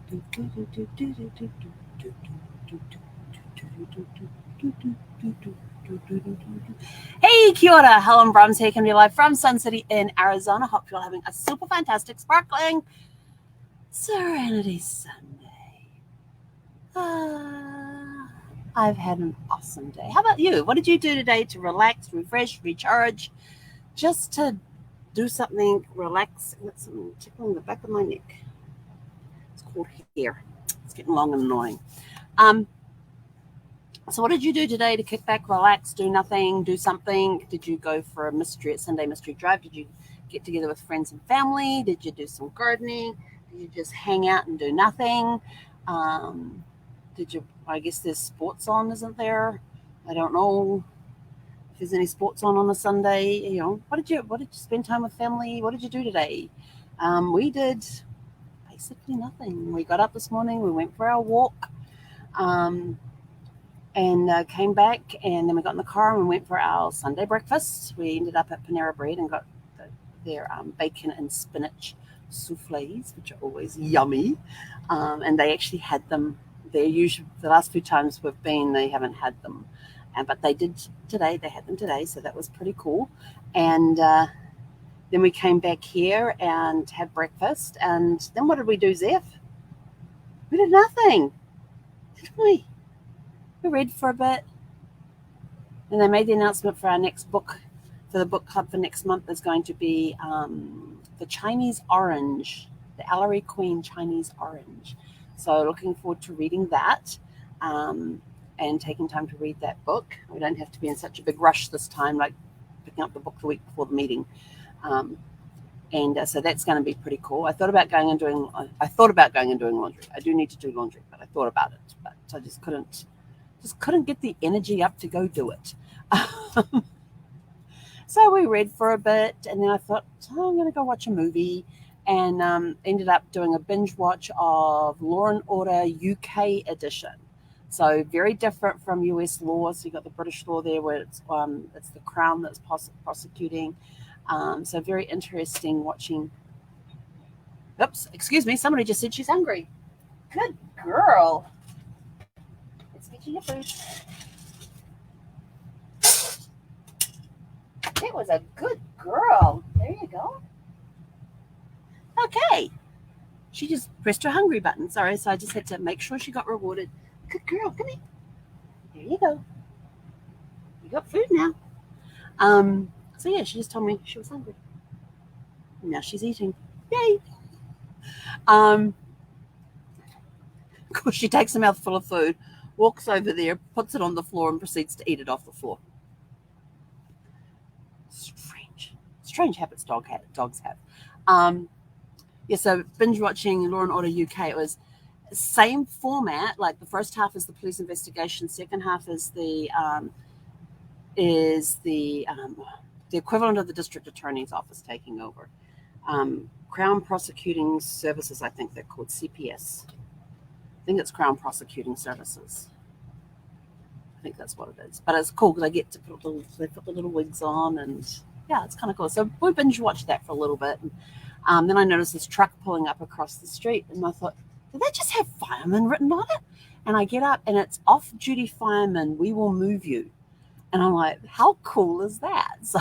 Hey, kia ora, Helen Brahms here, coming to you live from Sun City in Arizona. Hope you're having a super fantastic, sparkling Serenity Sunday. I've had an awesome day. How about you? What did you do today to relax, refresh, recharge, just to do something, relax? Got something tickling the back of my neck. It's called hair. It's getting long and annoying. So what did you do today to kick back, relax, do nothing, do something? Did you go for a Sunday mystery drive? Did you get together with friends and family? Did you do some gardening? Did you just hang out and do nothing? Did you? I guess there's sports on, isn't there? I don't know if there's any sports on a Sunday. You know, what did you spend time with family? What did you do today? We did basically nothing. We got up this morning. We went for our walk. And came back, and then we got in the car and we went for our Sunday breakfast. We ended up at Panera Bread and got their bacon and spinach souffles, which are always yummy. And they actually had them. They're usually the last few times we've been, they haven't had them, but they did today. They had them today, so that was pretty cool. And then we came back here and had breakfast. And then what did we do, Zeph? We did nothing, did we? We read for a bit, and they made the announcement for our next book, for the book club for next month, is going to be the Chinese Orange, the Ellery Queen Chinese Orange. So looking forward to reading that and taking time to read that book. We don't have to be in such a big rush this time, like picking up the book the week before the meeting. And so that's going to be pretty cool. I thought about going and doing laundry. I do need to do laundry, but I thought about it, but I just couldn't get the energy up to go do it. So we read for a bit, and then I thought, I'm going to go watch a movie, and ended up doing a binge watch of Law and Order UK edition. So very different from US law. So you got the British law there, where it's the Crown that's prosecuting. So very interesting watching. Oops, excuse me. Somebody just said she's hungry. Good girl. Let's get you your food. It was a good girl. There you go. Okay. She just pressed her hungry button. Sorry, so I just had to make sure she got rewarded. Good girl. Come here. There you go. You got food now. So yeah, she just told me she was hungry. Now she's eating. Yay. Of course, she takes a mouthful of food, walks over there, puts it on the floor, and proceeds to eat it off the floor. Strange habits dogs have. Yeah, so binge watching Law and Order UK. It was same format. Like the first half is the police investigation, second half is the equivalent of the district attorney's office taking over. Crown Prosecuting Services, I think they're called, CPS. I think it's Crown Prosecuting Services. I think that's what it is. But it's cool because I get to put the little wigs on, and yeah, it's kind of cool. So we binge watched that for a little bit. And then I noticed this truck pulling up across the street, and I thought, did that just have fireman written on it? And I get up, and it's off-duty fireman, we will move you. And I'm like, how cool is that? So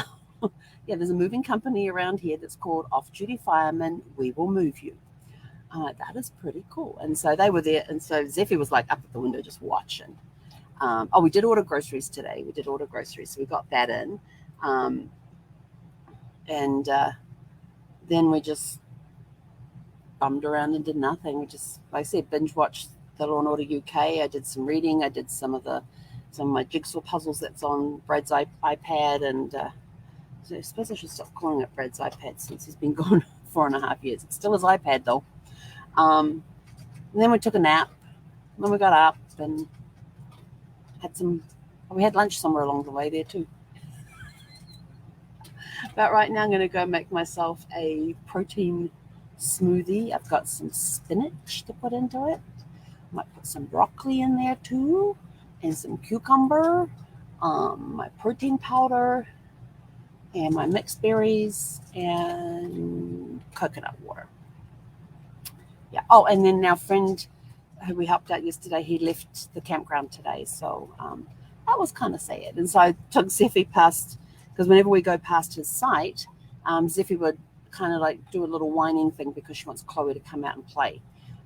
yeah, there's a moving company around here that's called Off-Duty Fireman, We Will Move You. I'm like, that is pretty cool. And so they were there, and so Zeffie was like up at the window just watching. We did order groceries today. So we got that in. And then we just bummed around and did nothing. We just, like I said, binge watched the Law and Order UK. I did some reading. I did some of my jigsaw puzzles that's on Brad's iPad. And so I suppose I should stop calling it Brad's iPad since he's been gone 4.5 years. It's still his iPad though. And then we took a nap. And then we got up and we had lunch somewhere along the way there too. But right now I'm going to go make myself a protein smoothie. I've got some spinach to put into it. I might put some broccoli in there too, and some cucumber, my protein powder, and my mixed berries, and coconut water. Yeah. Oh, and then our friend who we helped out yesterday, he left the campground today. So that was kind of sad. And so I took Zeffy past, because whenever we go past his site, Zeffy would kind of like do a little whining thing because she wants Chloe to come out and play.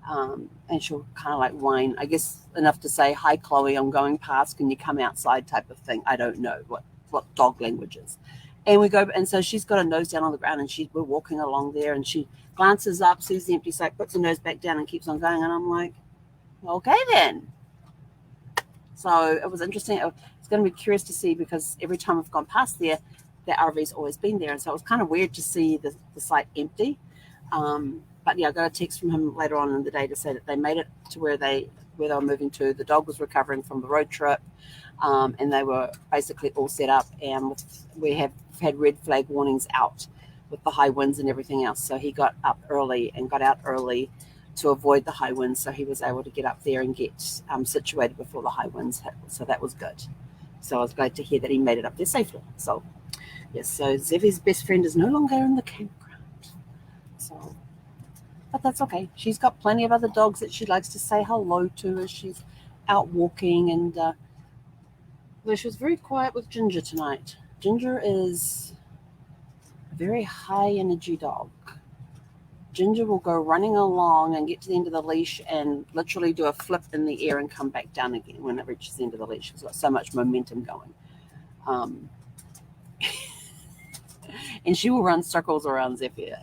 And she'll kind of like whine, I guess enough to say, "Hi, Chloe, I'm going past. Can you come outside?" type of thing. I don't know what dog language is. And we go, and so she's got her nose down on the ground, and we're walking along there, and she glances up, sees the empty sack, puts her nose back down, and keeps on going. And I'm like, okay then. So it was interesting. It's going to be curious to see, because every time I've gone past there, the RV's always been there, and so it was kind of weird to see the site empty. But yeah, I got a text from him later on in the day to say that they made it to where they were moving to. The dog was recovering from the road trip, and they were basically all set up. And we have had red flag warnings out with the high winds and everything else. So he got up early and got out early to avoid the high winds. So he was able to get up there and get situated before the high winds hit. So that was good. So I was glad to hear that he made it up there safely. So yes, so Zeffy's best friend is no longer in the campground. So, but that's okay. She's got plenty of other dogs that she likes to say hello to as she's out walking. And well, she was very quiet with Ginger tonight. Ginger is a very high energy dog. Ginger will go running along and get to the end of the leash and literally do a flip in the air and come back down again when it reaches the end of the leash. She's got so much momentum going. And she will run circles around Zephyr.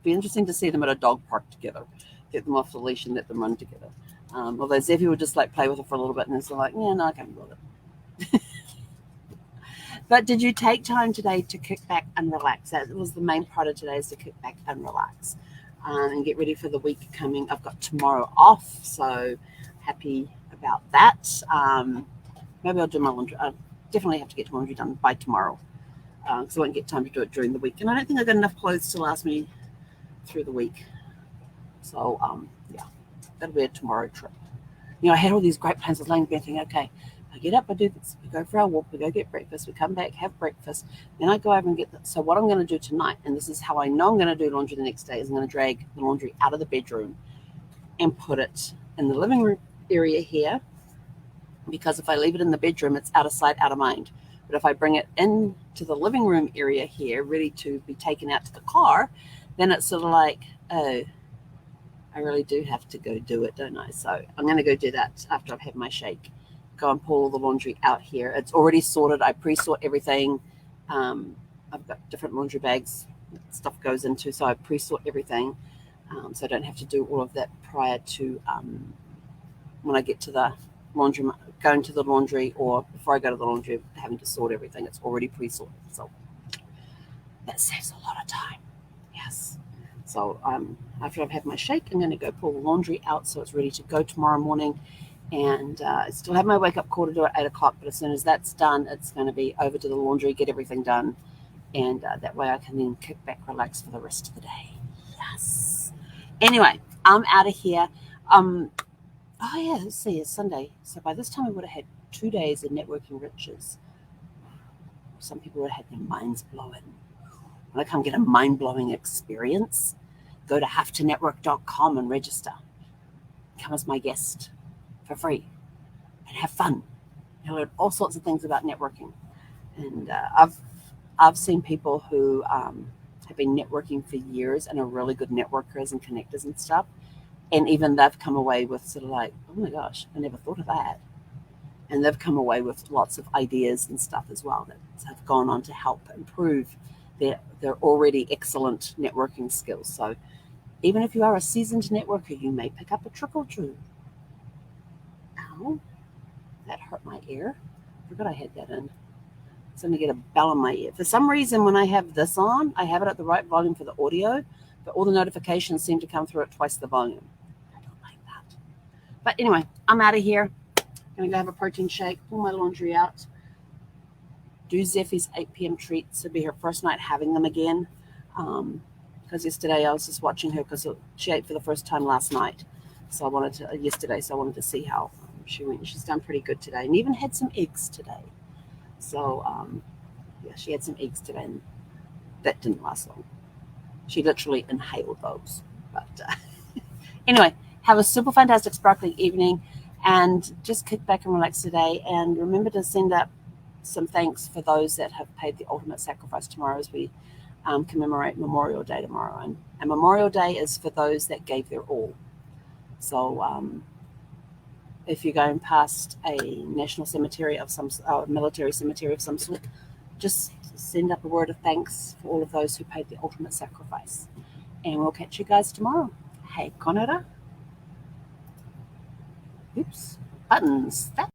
Be interesting to see them at a dog park together. Get them off the leash and let them run together. Although Zephyr would just like play with her for a little bit, and it's like, yeah, no, I can't be bothered. But did you take time today to kick back and relax? That was the main part of today, is to kick back and relax. And get ready for the week coming. I've got tomorrow off, so happy about that. Maybe I'll do my laundry. I definitely have to get my laundry done by tomorrow, because I won't get time to do it during the week. And I don't think I've got enough clothes to last me through the week. So, yeah, that'll be a tomorrow trip. You know, I had all these great plans. I was laying there thinking, okay, I get up, I do this, we go for our walk, we go get breakfast, we come back, have breakfast, then I go over and get this. So what I'm going to do tonight, and this is how I know I'm going to do laundry the next day, is I'm going to drag the laundry out of the bedroom and put it in the living room area here, because if I leave it in the bedroom, it's out of sight, out of mind. But if I bring it into the living room area here, ready to be taken out to the car, then it's sort of like, oh, I really do have to go do it, don't I? So I'm going to go do that after I've had my shake. Go and pull the laundry out here. It's already sorted. I pre-sort everything. I've got different laundry bags stuff goes into, so I pre-sort everything, so I don't have to do all of that prior to when I get to the laundry, going to the laundry, or before I go to the laundry, having to sort everything. It's already pre-sorted, so that saves a lot of time. Yes. So after I've had my shake, I'm going to go pull the laundry out so it's ready to go tomorrow morning. And I still have my wake-up call to do at 8 o'clock, but as soon as that's done, it's going to be over to the laundry, get everything done, and that way I can then kick back, relax for the rest of the day. Yes. Anyway, I'm out of here. Oh, yeah, let's see, it's Sunday. So by this time, I would have had 2 days of networking riches. Some people would have had their minds blown. Want to come get a mind-blowing experience? Go to havetonetwork.com and register. Come as my guest for free and have fun. You'll learn all sorts of things about networking. And I've seen people who have been networking for years and are really good networkers and connectors and stuff. And even they've come away with sort of like, oh my gosh, I never thought of that. And they've come away with lots of ideas and stuff as well that have gone on to help improve their already excellent networking skills. So even if you are a seasoned networker, you may pick up a trick or two. Ow, that hurt my ear. I forgot I had that in. It's going to get a bell in my ear. For some reason, when I have this on, I have it at the right volume for the audio, but all the notifications seem to come through at twice the volume. I don't like that. But anyway, I'm out of here. I'm going to go have a protein shake, pull my laundry out, do Zeffy's 8 p.m. treats. It'll be her first night having them again. Because yesterday I was just watching her because she ate for the first time last night. So I wanted to see how she went. She's done pretty good today, and even had some eggs today. So yeah, she had some eggs today, and that didn't last long. She literally inhaled those. But Anyway, have a super fantastic, sparkling evening, and just kick back and relax today. And remember to send up some thanks for those that have paid the ultimate sacrifice tomorrow as we commemorate Memorial Day tomorrow. And Memorial Day is for those that gave their all. So if you're going past a national cemetery of some military cemetery of some sort, just send up a word of thanks for all of those who paid the ultimate sacrifice. And we'll catch you guys tomorrow. Hei konara. Oops, buttons.